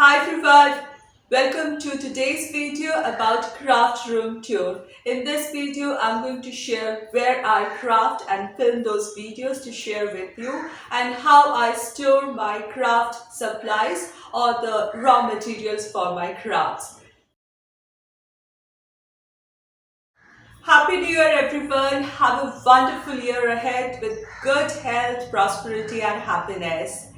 Hi everyone, welcome to today's video about craft room tour. In this video, I'm going to share where I craft and film those videos to share with you and how I store my craft supplies or the raw materials for my crafts. Happy New Year everyone, have a wonderful year ahead with good health, prosperity and happiness.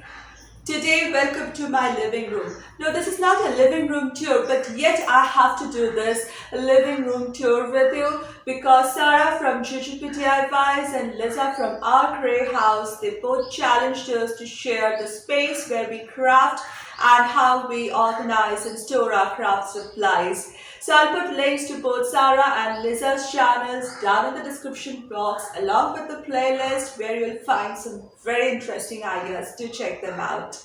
Today, welcome to my living room. No, this is not a living room tour, but yet I have to do this living room tour with you because Sarah from Jujube DIYs and Liza from Our Grey House, they both challenged us to share the space where we craft and how we organize and store our craft supplies. So I'll put links to both Sarah and Liza's channels down in the description box along with the playlist where you'll find some very interesting ideas to check them out.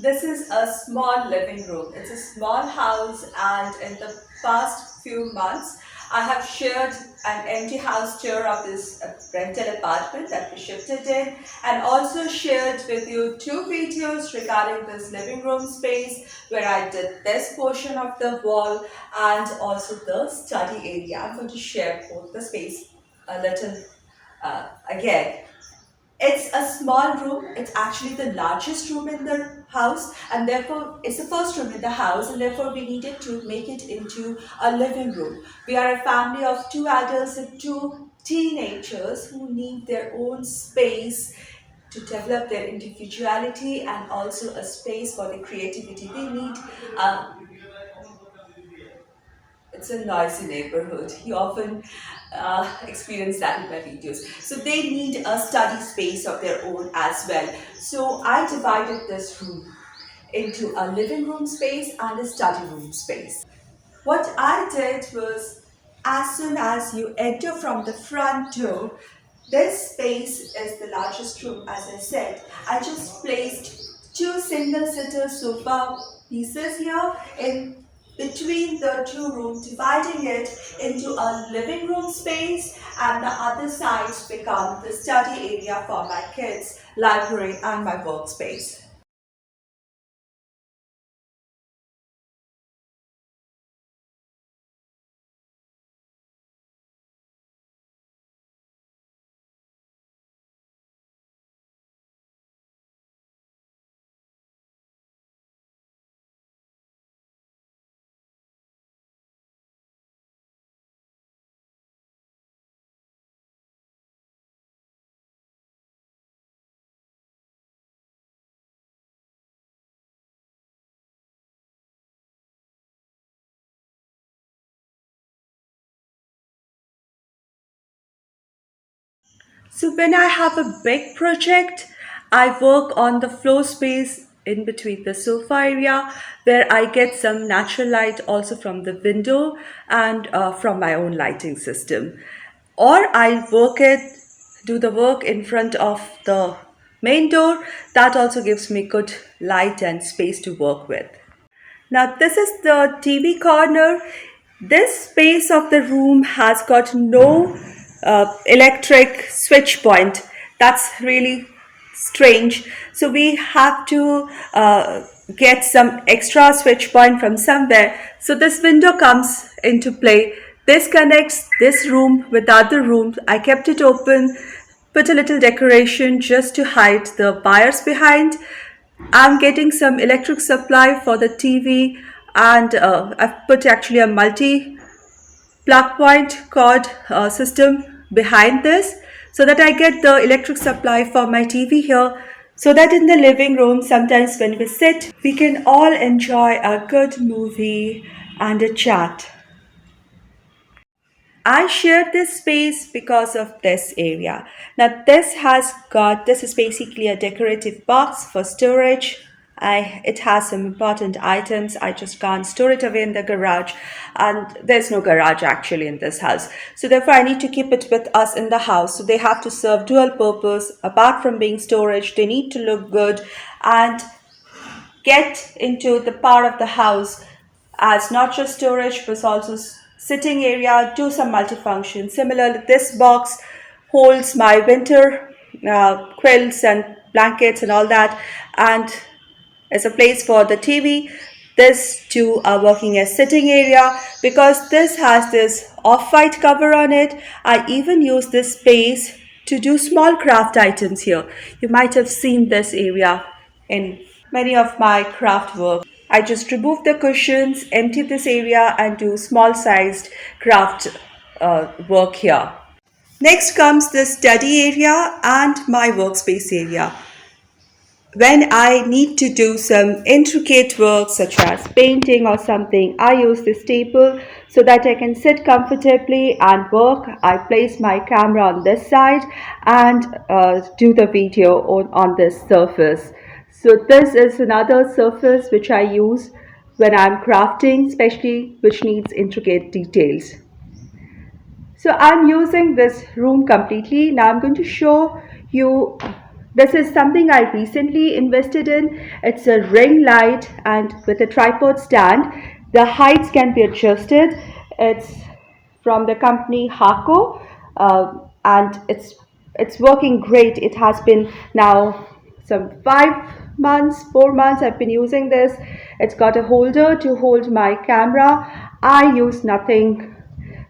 This is a small living room. It's a small house and in the past few months I have shared an empty house tour of this rental apartment that we shifted in and also shared with you two videos regarding this living room space where I did this portion of the wall and also the study area. I'm going to share both the space a little again. It's a small room. It's actually the largest room in the house, and therefore it's the first room in the house, and therefore we needed to make it into a living room. We are a family of two adults and two teenagers who need their own space to develop their individuality and also a space for the creativity. They need it's a noisy neighborhood. You often experience that in my videos. So they need a study space of their own as well. So I divided this room into a living room space and a study room space. What I did was, as soon as you enter from the front door, this space is the largest room, as I said. I just placed two single-sitter sofa pieces here in between the two rooms, dividing it into a living room space, and the other sides become the study area for my kids, library and my workspace. So when I have a big project, I work on the floor space in between the sofa area where I get some natural light also from the window and from my own lighting system. Or I do the work in front of the main door. That also gives me good light and space to work with. Now, this is the TV corner. This space of the room has got no electric switch point. That's really strange. So we have to get some extra switch point from somewhere. So this window comes into play. This connects this room with the other room. I kept it open, put a little decoration just to hide the wires behind. I'm getting some electric supply for the TV, and I've put actually a multi plug point cord system behind this so that I get the electric supply for my TV here, so that in the living room sometimes when we sit we can all enjoy a good movie and a chat. I shared this space because of this area. Now this is basically a decorative box for storage. It has some important items. I just can't store it away in the garage, and there's no garage actually in this house. So therefore I need to keep it with us in the house. So they have to serve dual purpose. Apart from being storage, they need to look good and get into the part of the house as not just storage but also sitting area, do some multifunction. Similarly, this box holds my winter quilts and blankets and all that, and is a place for the TV. This two are working as sitting area because this has this off-white cover on it. I even use this space to do small craft items here. You might have seen this area in many of my craft work. I just remove the cushions, empty this area and do small sized craft work here. Next comes the study area and my workspace area. When I need to do some intricate work such as painting or something, I use this table so that I can sit comfortably and work. I place my camera on this side and do the video on this surface. So this is another surface which I use when I'm crafting, especially which needs intricate details. So I'm using this room completely. Now I'm going to show you, this is something I recently invested in. It's a ring light and with a tripod stand. The heights can be adjusted. It's from the company Hako, and it's working great. It has been now some 5 months, 4 months I've been using this. It's got a holder to hold my camera. I use nothing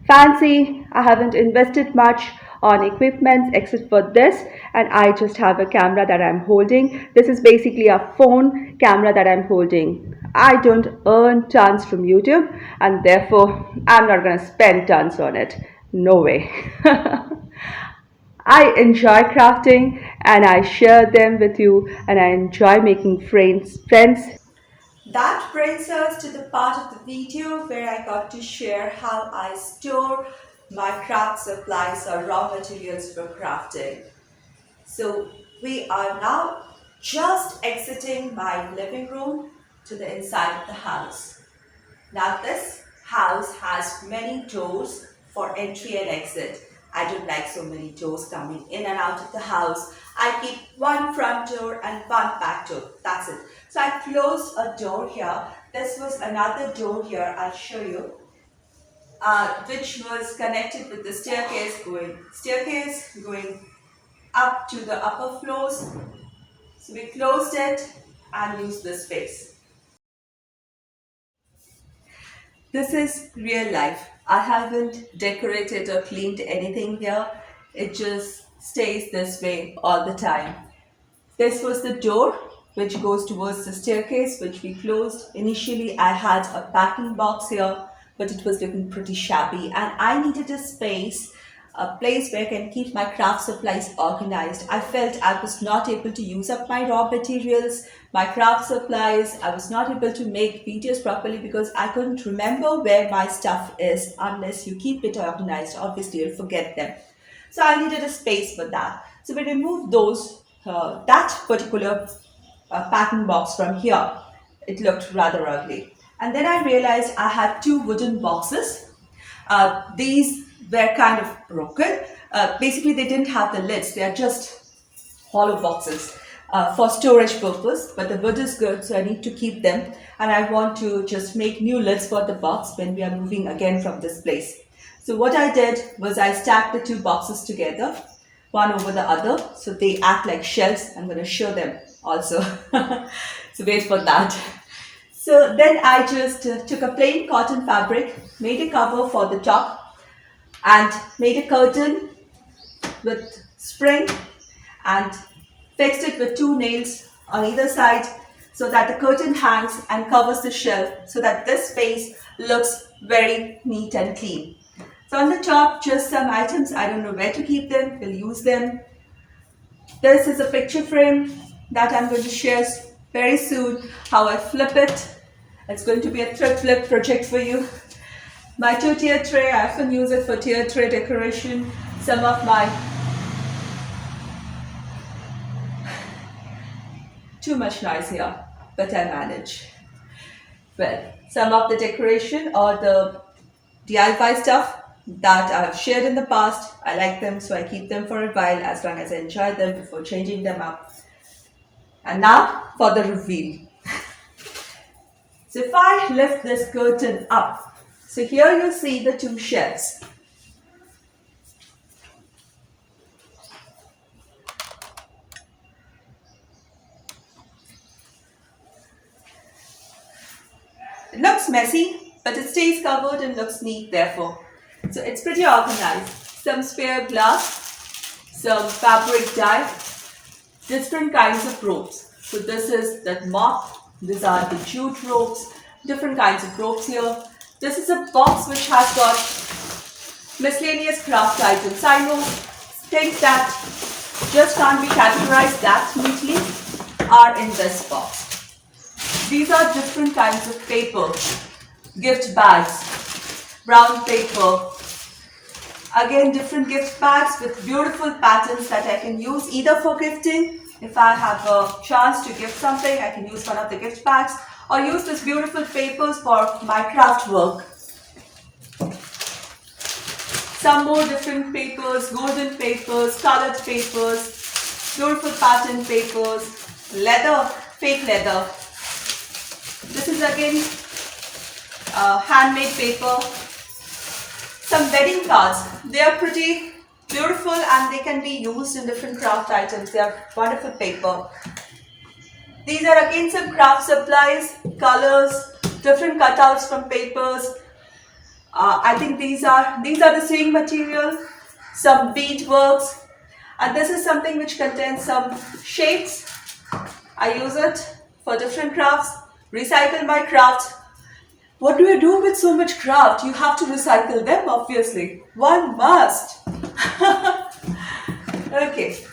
fancy. I haven't invested much on equipment except for this, and I just have a camera that I'm holding. This is basically a phone camera that I'm holding. I don't earn tons from YouTube, and therefore I'm not going to spend tons on it. No way. I enjoy crafting and I share them with you, and I enjoy making friends. That brings us to the part of the video where I got to share how I store my craft supplies or raw materials for crafting. So we are now just exiting my living room to the inside of the house. Now this house has many doors for entry and exit. I don't like so many doors coming in and out of the house. I keep one front door and one back door. That's it. So I closed a door here. This was another door here. I'll show you. Which was connected with the staircase going up to the upper floors. So we closed it and used this space. This is real life. I haven't decorated or cleaned anything here. It just stays this way all the time. This was the door which goes towards the staircase, which we closed. Initially, I had a packing box here, but it was looking pretty shabby, and I needed a space, a place where I can keep my craft supplies organized. I felt I was not able to use up my raw materials, my craft supplies. I was not able to make videos properly because I couldn't remember where my stuff is unless you keep it organized. Obviously, you'll forget them. So I needed a space for that. So we removed that particular packing box from here. It looked rather ugly. And then I realized I had two wooden boxes. These were kind of broken. Basically, they didn't have the lids. They are just hollow boxes for storage purpose, but the wood is good, so I need to keep them. And I want to just make new lids for the box when we are moving again from this place. So what I did was I stacked the two boxes together, one over the other, so they act like shelves. I'm going to show them also. So wait for that. So then I just took a plain cotton fabric, made a cover for the top, and made a curtain with spring and fixed it with two nails on either side so that the curtain hangs and covers the shelf so that this space looks very neat and clean. So on the top, just some items. I don't know where to keep them. We'll use them. This is a picture frame that I'm going to share very soon, how I flip it. It's going to be a thread flip project for you. My 2-tier tray, I often use it for tier tray decoration. Some of my too much noise here, but I manage. Well, some of the decoration or the DIY stuff that I've shared in the past, I like them, so I keep them for a while as long as I enjoy them before changing them up. And now for the reveal. So if I lift this curtain up, so here you see the two shelves. It looks messy, but it stays covered and looks neat therefore. So it's pretty organized. Some spare glass, some fabric dye, different kinds of ropes. So this is that mop, these are the jute ropes, different kinds of ropes here. This is a box which has got miscellaneous craft items. I know things that just can't be categorized that neatly are in this box. These are different kinds of paper, gift bags, brown paper. Again, different gift bags with beautiful patterns that I can use either for gifting. If I have a chance to gift something, I can use one of the gift bags or use this beautiful papers for my craft work. Some more different papers, golden papers, colored papers, beautiful pattern papers, leather, fake leather. This is again handmade paper. Some wedding cards. They are pretty beautiful and they can be used in different craft items. They are wonderful paper. These are again some craft supplies, colors, different cutouts from papers. I think these are the sewing material, some beadworks, and this is something which contains some shapes. I use it for different crafts, recycle my crafts. What do you do with so much craft? You have to recycle them, obviously. One must. Okay,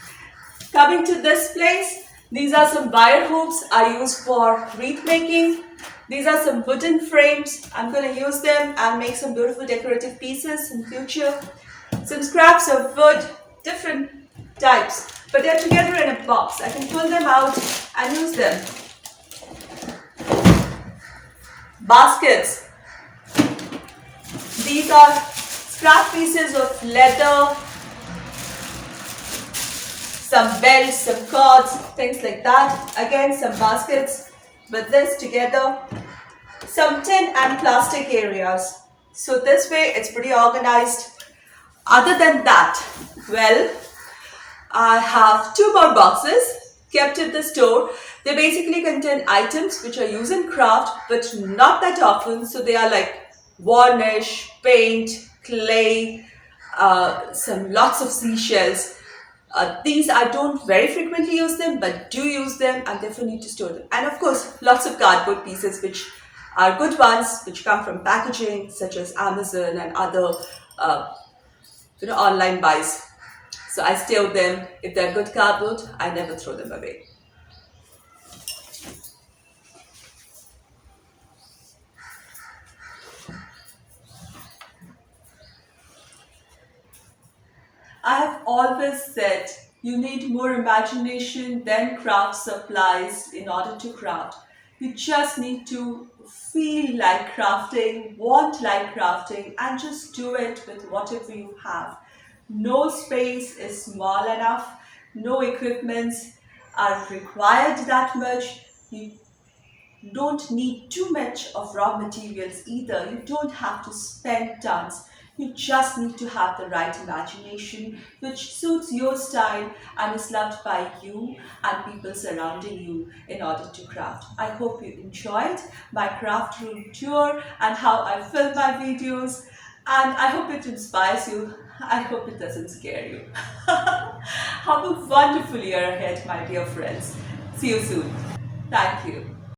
coming to this place, these are some wire hoops I use for wreath making. These are some wooden frames. I'm going to use them and make some beautiful decorative pieces in future. Some scraps of wood, different types, but they're together in a box. I can pull them out and use them. Baskets. These are scrap pieces of leather, some belts, some cords, things like that. Again, some baskets with this together. Some tin and plastic areas. So this way it's pretty organized. Other than that, well, I have two more boxes kept at the store. They basically contain items which are used in craft but not that often. So they are like varnish, paint, clay, some lots of seashells. These I don't very frequently use them but do use them and therefore need to store them. And of course lots of cardboard pieces which are good ones which come from packaging such as Amazon and other online buys. So I store them. If they're good cardboard, I never throw them away. I have always said you need more imagination than craft supplies in order to craft. You just need to feel like crafting, want like crafting, and just do it with whatever you have. No space is small enough, no equipments are required that much. You don't need too much of raw materials either. You don't have to spend tons. You just need to have the right imagination which suits your style and is loved by you and people surrounding you in order to craft. I hope you enjoyed my craft room tour and how I film my videos, and I hope it inspires you. I hope it doesn't scare you. Have a wonderful year ahead, my dear friends. See you soon. Thank you.